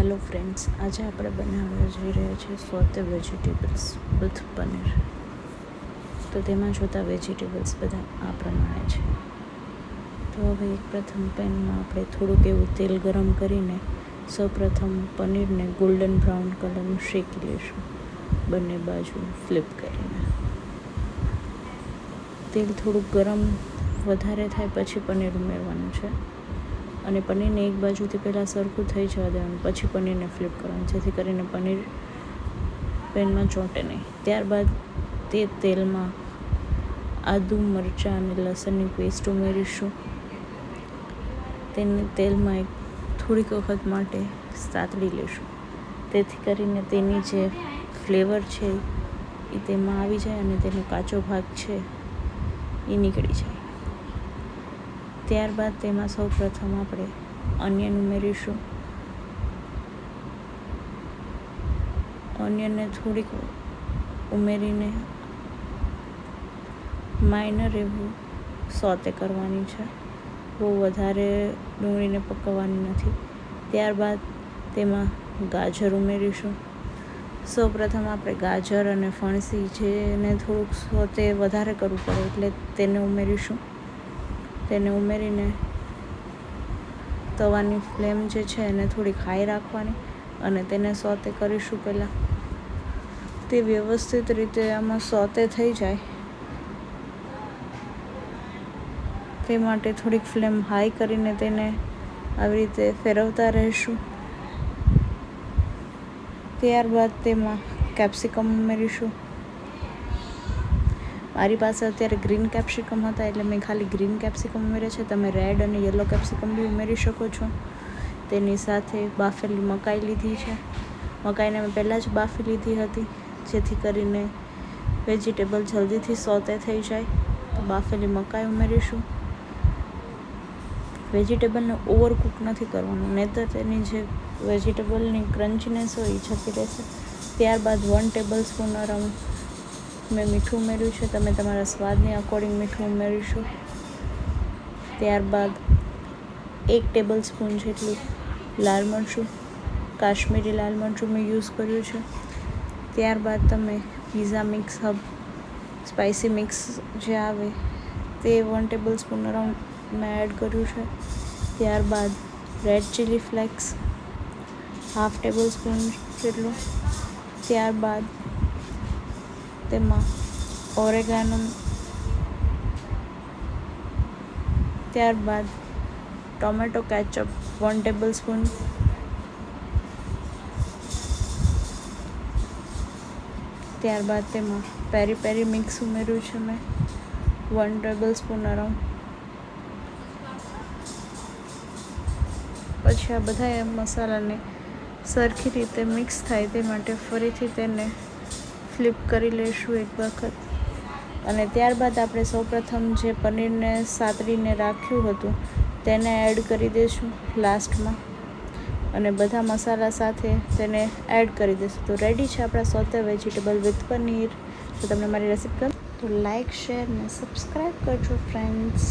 Hello friends, આજે આપણે બનાવવા જઈ રહ્યા છીએ સોતે વેજીટેબલ્સ વિથ પનીર. તો તેમાં જોતા વેજીટેબલ્સ બધા આ પ્રમાણે છે. તો હવે એક પ્રથમ પેનમાં આપણે થોડુંક એવું તેલ ગરમ કરીને સૌપ્રથમ પનીરને ગોલ્ડન બ્રાઉન કલરનું શેકી લઈશું, બંને બાજુ ફ્લિપ કરીને. તેલ થોડુંક ગરમ વધારે થાય પછી પનીર ઉમેરવાનું છે અને પનીરને એક બાજુથી પહેલાં સરખું થઈ જવા દેવાનું, પછી પનીરને ફ્લિપ કરવાનું, જેથી કરીને પનીર પેનમાં ચોંટે નહીં. ત્યારબાદ તે તેલમાં આદુ, મરચાં અને લસણની પેસ્ટ ઉમેરીશું. તેને તેલમાં એક થોડીક વખત માટે સાતળી લઈશું, તેથી કરીને તેની જે ફ્લેવર છે એ તેમાં આવી જાય અને તેનો કાચો ભાગ છે એ નીકળી જાય. ત્યારબાદ તેમાં સૌપ્રથમ આપણે ઓનિયન ઉમેરીશું. ઓનિયનને થોડીક ઉમેરીને માઇનર એવું સોતે કરવાની છે, બહુ વધારે ડુંગળીને પકવવાની નથી. ત્યારબાદ તેમાં ગાજર ઉમેરીશું. સૌપ્રથમ આપણે ગાજર અને ફણસી જેને થોડુંક સોતે વધારે કરવું પડે એટલે તેને ઉમેરીશું. તેને ઉમેરીને તવાની ફ્લેમ જે છે એને થોડીક હાઈ રાખવાની અને તેને સોતે કરીશું. પહેલાં તે વ્યવસ્થિત રીતે આમાં સોતે થઈ જાય તે માટે થોડીક ફ્લેમ હાઈ કરીને તેને આવી રીતે ફેરવતા રહીશું. ત્યારબાદ તેમાં કેપ્સિકમ ઉમેરીશું. મારી પાસે અત્યારે ગ્રીન કેપ્સિકમ હતા એટલે મેં ખાલી ગ્રીન કેપ્સિકમ ઉમેર્યા છે. તમે રેડ અને યલો કેપ્સિકમ બી ઉમેરી શકો છો. તેની સાથે બાફેલી મકાઈ લીધી છે. મકાઈને મેં પહેલાં જ બાફી લીધી હતી, જેથી કરીને વેજીટેબલ જલ્દીથી સોતે થઈ જાય. તો બાફેલી મકાઈ ઉમેરીશું. વેજીટેબલને ઓવરકૂક નથી કરવાનું, નહીંતર તેની જે વેજીટેબલની ક્રન્ચીનેસ હોય એ જતી રહેશે. ત્યારબાદ 1 ટેબલ સ્પૂન અરાઉન્ડ મેં મીઠું ઉમેર્યું છે. તમે તમારા સ્વાદની અકોર્ડિંગ મીઠું ઉમેરીશું. ત્યારબાદ 1 ટેબલ સ્પૂન જેટલું લાલ મરચું, કાશ્મીરી લાલ મરચું મેં યુઝ કર્યું છે. ત્યારબાદ તમે pizza mix hub spicy mix જે આવે તે 1 ટેબલ સ્પૂન અરાઉન્ડ મેં એડ કર્યું છે. ત્યારબાદ red chilli flakes 1/2 table spoon જેટલું. ત્યારબાદ તેમાં ઓરેગાનો, ત્યારબાદ ટોમેટો કેચઅપ 1 ટેબલ સ્પૂન, ત્યારબાદ તેમાં પેરી પેરી મિક્સ ઉમેર્યું છે મેં 1 ટેબલ સ્પૂન અરાઉન્ડ. પછી આ બધા મસાલાને સરખી રીતે મિક્સ થાય તે માટે ફરીથી તેને ફ્લિપ કરી લઈશું એક વખત. અને ત્યારબાદ આપણે સૌપ્રથમ જે પનીરને સાતળીને રાખ્યું હતું તેને એડ કરી દઈશું લાસ્ટમાં અને બધા મસાલા સાથે તેને એડ કરી દઈશું. તો રેડી છે આપણા સોતે વેજીટેબલ વિથ પનીર. જો તમને મારી રેસીપી ગમે તો લાઇક, શેર અને સબસ્ક્રાઈબ કરજો ફ્રેન્ડ્સ.